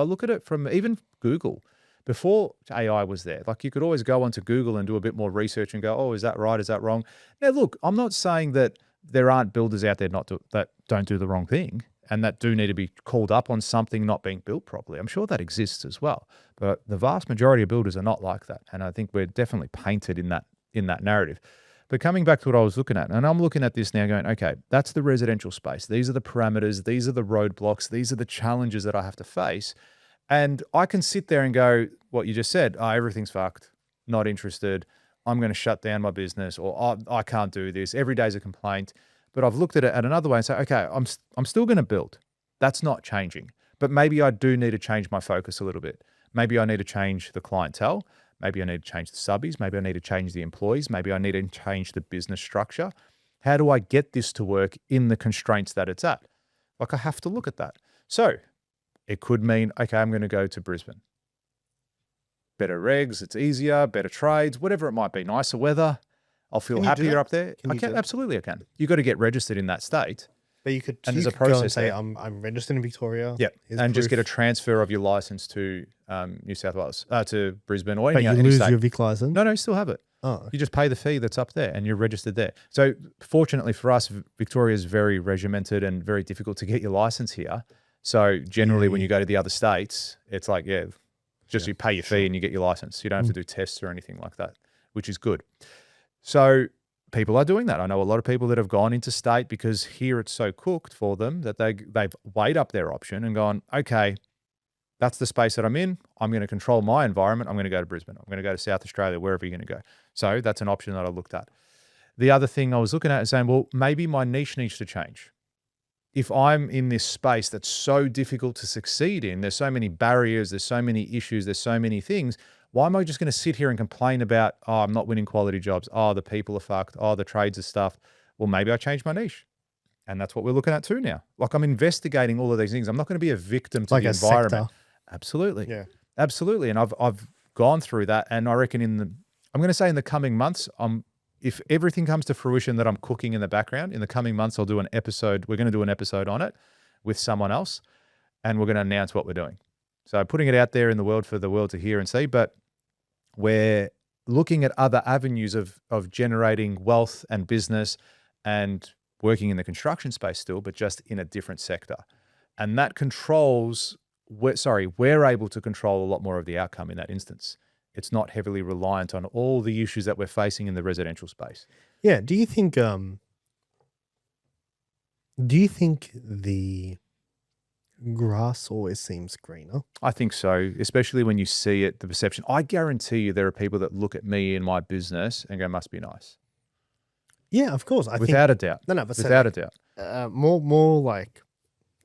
I look at it from even Google. Before AI was there, like you could always go onto Google and do a bit more research and go, oh, is that right? Is that wrong? Now, look, I'm not saying that there aren't builders out there that don't do the wrong thing and that do need to be called up on something not being built properly. I'm sure that exists as well. But the vast majority of builders are not like that. And I think we're definitely painted in that narrative. But coming back to what I was looking at, and I'm looking at this now going, okay, that's the residential space. These are the parameters. These are the roadblocks. These are the challenges that I have to face. And I can sit there and go, what you just said, everything's fucked, not interested. I'm going to shut down my business, or I can't do this. Every day's a complaint. But I've looked at it at another way and say, okay, I'm still going to build. That's not changing. But maybe I do need to change my focus a little bit. Maybe I need to change the clientele. Maybe I need to change the subbies. Maybe I need to change the employees. Maybe I need to change the business structure. How do I get this to work in the constraints that it's at? Like I have to look at that. So it could mean, okay, I'm going to go to Brisbane. Better regs, it's easier, better trades, whatever it might be, nicer weather. I'll feel happier up there. I can, absolutely I can. You've got to get registered in that state. But you could, and you there's a could process go and say, there. I'm registered in Victoria. Yeah, and just get a transfer of your license to New South Wales, to Brisbane or any, but you lose state. your Vic license? No, you still have it. Oh, okay. You just pay the fee that's up there and you're registered there. So fortunately for us, Victoria is very regimented and very difficult to get your license here. So generally when you go to the other states, it's like, just you pay your fee and you get your license. You don't have to do tests or anything like that, which is good. So people are doing that. I know a lot of people that have gone into state because here it's so cooked for them that they've weighed up their option and gone, okay, that's the space that I'm in. I'm going to control my environment. I'm going to go to Brisbane. I'm going to go to South Australia, wherever you're going to go. So that's an option that I looked at. The other thing I was looking at is saying, well, maybe my niche needs to change. If I'm in this space that's so difficult to succeed in, there's so many barriers, there's so many issues, there's so many things, why am I just going to sit here and complain about, oh, I'm not winning quality jobs. Oh, the people are fucked. Oh, the trades are stuffed. Well, maybe I change my niche. And that's what we're looking at too now. Like I'm investigating all of these things. I'm not going to be a victim to the environment. Sector. Absolutely. Yeah. Absolutely. And I've gone through that. And I reckon I'm going to say in the coming months, if everything comes to fruition that I'm cooking in the background, in the coming months, I'll do an episode. We're going to do an episode on it with someone else and we're going to announce what we're doing. So putting it out there in the world for the world to hear and see, but we're looking at other avenues of generating wealth and business and working in the construction space still, but just in a different sector. And that controls, we're able to control a lot more of the outcome in that instance. It's not heavily reliant on all the issues that we're facing in the residential space. Yeah. Do you think the grass always seems greener? I think so, especially when you see it, the perception. I guarantee you there are people that look at me in my business and go, must be nice. Yeah, of course. Without a doubt. No, but without a doubt. More like,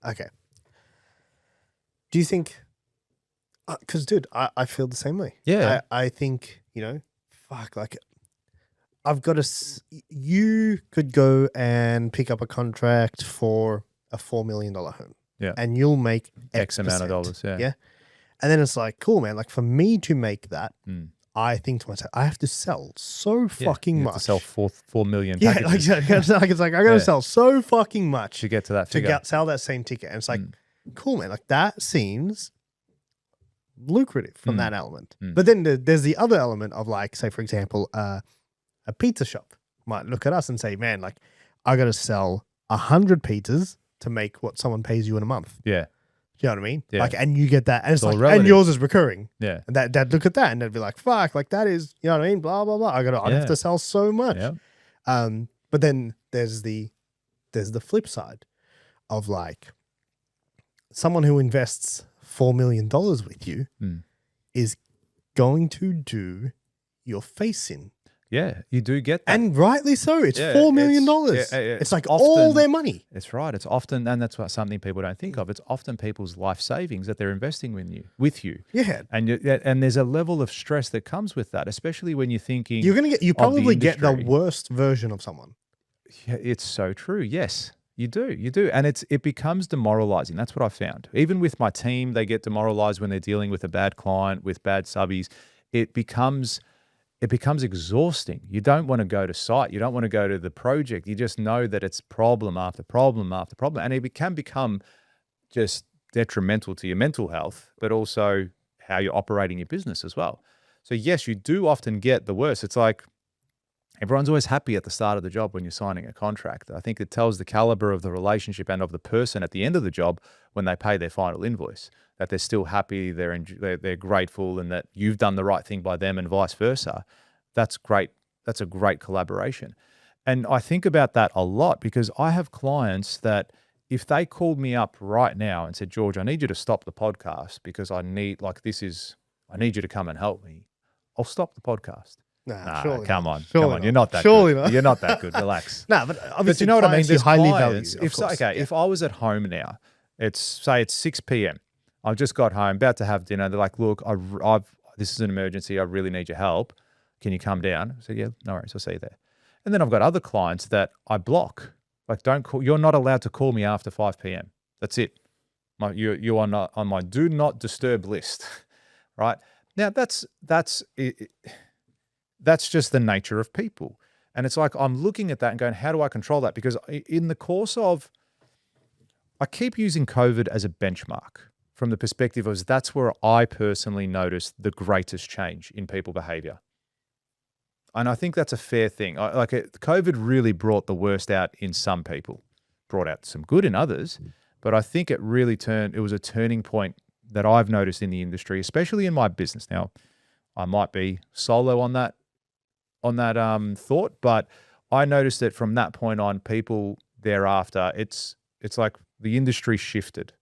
okay. Do you think, because dude, I feel the same way. Yeah. I think, fuck, like I've got you could go and pick up a contract for a $4 million home. Yeah. And you'll make X amount of dollars. Yeah. Yeah. And then it's like, cool, man. Like for me to make that, I think to myself, I have to sell so fucking much. To sell 4 million Yeah, packages. it's like I got to sell so fucking much to get to that figure. To sell that same ticket. And it's like, cool, man. Like that seems lucrative from that element. But then there's the other element of like, say, for example, a pizza shop might look at us and say, man, like I got to sell 100 pizzas to make what someone pays you in a month. Yeah. Do you know what I mean? Yeah. Like, and you get that, and it's like, relative. and yours is recurring. Yeah. And they'd look at that and they'd be like, fuck, like that is, you know what I mean? Blah, blah, blah. I have to sell so much. Yeah. But then there's the flip side of like someone who invests $4 million with you is going to do your face in. Yeah, you do get that. And rightly so. It's $4 million. It's like often, all their money. It's right. It's often, and that's what something people don't think of. It's often people's life savings that they're investing with you. Yeah. And there's a level of stress that comes with that, especially when you're thinking you probably get the worst version of someone. Yeah, it's so true. Yes, you do. And it becomes demoralizing. That's what I found. Even with my team, they get demoralized when they're dealing with a bad client, with bad subbies. It becomes exhausting. You don't want to go to site. You don't want to go to the project. You just know that it's problem after problem after problem. And it can become just detrimental to your mental health, but also how you're operating your business as well. So yes, you do often get the worst. It's like everyone's always happy at the start of the job when you're signing a contract. I think it tells the caliber of the relationship and of the person at the end of the job when they pay their final invoice, that they're still happy, they're grateful, and that you've done the right thing by them and vice versa. That's great. That's a great collaboration. And I think about that a lot because I have clients that if they called me up right now and said, George, I need you to stop the podcast because I need you to come and help me, I'll stop the podcast. Nah, come on. Surely You're not that Surely good. Not. You're not that good. Relax. No, but obviously, you know what I mean? There's highly clients, value. if I was at home now, it's 6 p.m. I've just got home, about to have dinner. They're like, look, this is an emergency. I really need your help. Can you come down? I said, yeah, no worries. I'll see you there. And then I've got other clients that I block. Like, don't call. You're not allowed to call me after 5 p.m. That's it. You are not on my do not disturb list, right? Now that's just the nature of people. And it's like, I'm looking at that and going, how do I control that? Because in the course of, I keep using COVID as a benchmark from the perspective of that's where I personally noticed the greatest change in people behavior. And I think that's a fair thing. COVID really brought the worst out in some people, brought out some good in others, but I think it was a turning point that I've noticed in the industry, especially in my business. Now, I might be solo on that thought, but I noticed that from that point on, people thereafter, it's like the industry shifted.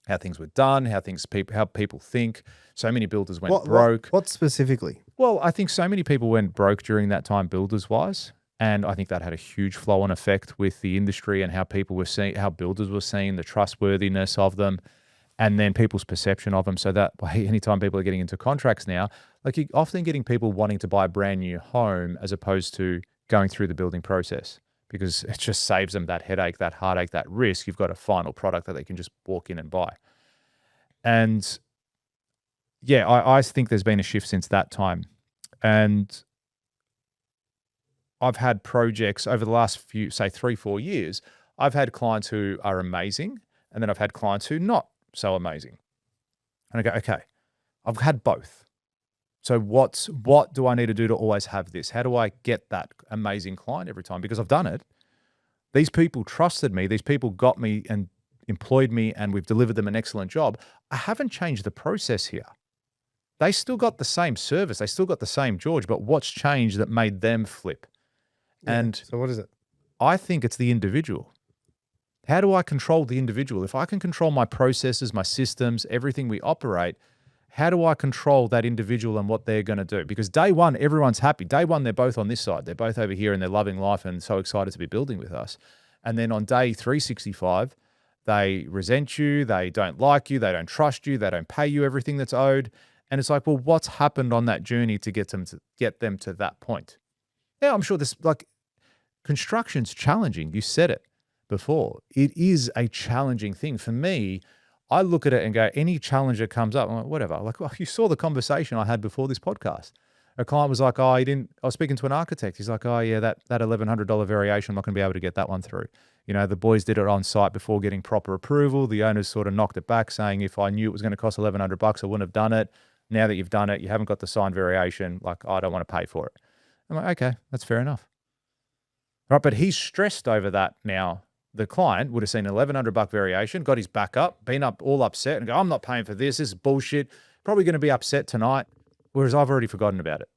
How things were done, how people think. So many builders went broke. What specifically? Well, I think so many people went broke during that time, builders-wise, and I think that had a huge flow-on effect with the industry and how people were seeing, how builders were seeing the trustworthiness of them, and then people's perception of them. So that anytime people are getting into contracts now, like you're often getting people wanting to buy a brand new home as opposed to going through the building process, because it just saves them that headache, that heartache, that risk. You've got a final product that they can just walk in and buy. And yeah, I think there's been a shift since that time. And I've had projects over the last few, say 3-4 years, I've had clients who are amazing, and then I've had clients who not so amazing. And I go, okay, I've had both. So what do I need to do to always have this? How do I get that amazing client every time? Because I've done it. These people trusted me. These people got me and employed me, and we've delivered them an excellent job. I haven't changed the process here. They still got the same service. They still got the same George, but what's changed that made them flip? Yeah. And so what is it? I think it's the individual. How do I control the individual? If I can control my processes, my systems, everything we operate, how do I control that individual and what they're going to do? Because day one, everyone's happy. Day one, they're both on this side. They're both over here and they're loving life and so excited to be building with us. And then on day 365, they resent you. They don't like you. They don't trust you. They don't pay you everything that's owed. And it's like, well, what's happened on that journey to get them to that point? Yeah, I'm sure construction's challenging. You said it before. It is a challenging thing. For me, I look at it and go, any challenge that comes up, I'm like, whatever. Like, well, you saw the conversation I had before this podcast. A client was like, I was speaking to an architect. He's like, oh yeah, that $1,100 variation, I'm not going to be able to get that one through. You know, the boys did it on site before getting proper approval. The owners sort of knocked it back saying, if I knew it was going to cost $1,100, I wouldn't have done it. Now that you've done it, you haven't got the signed variation. Like, I don't want to pay for it. I'm like, okay, that's fair enough. Right, but he's stressed over that now. The client would have seen an $1,100 variation, got his back up, been up all upset and go, I'm not paying for this. This is bullshit. Probably going to be upset tonight. Whereas I've already forgotten about it.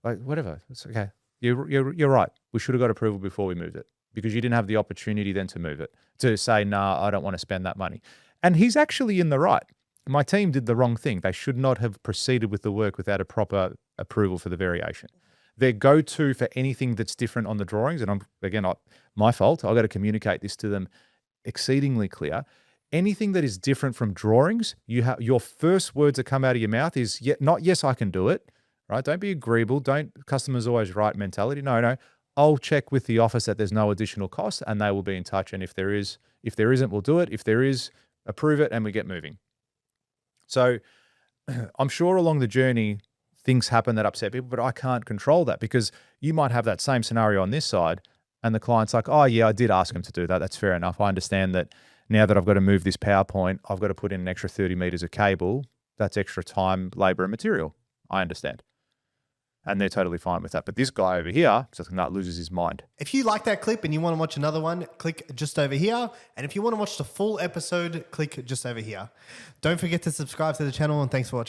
Like, whatever. It's okay. You're right. We should have got approval before we moved it because you didn't have the opportunity then to move it, to say, nah, I don't want to spend that money. And he's actually in the right. My team did the wrong thing. They should not have proceeded with the work without a proper approval for the variation. Their go-to for anything that's different on the drawings, and my fault, I've got to communicate this to them exceedingly clear. Anything that is different from drawings, your first words that come out of your mouth is not yes, I can do it, right? Don't be agreeable. Don't customer's always right mentality. No. I'll check with the office that there's no additional cost and they will be in touch. And if there isn't, we'll do it. If there is, approve it and we get moving. So I'm sure along the journey, things happen that upset people, but I can't control that because you might have that same scenario on this side and the client's like, oh yeah, I did ask him to do that. That's fair enough. I understand that now that I've got to move this PowerPoint, I've got to put in an extra 30 meters of cable. That's extra time, labor, and material. I understand. And they're totally fine with that. But this guy over here, loses his mind. If you like that clip and you want to watch another one, click just over here. And if you want to watch the full episode, click just over here. Don't forget to subscribe to the channel, and thanks for watching.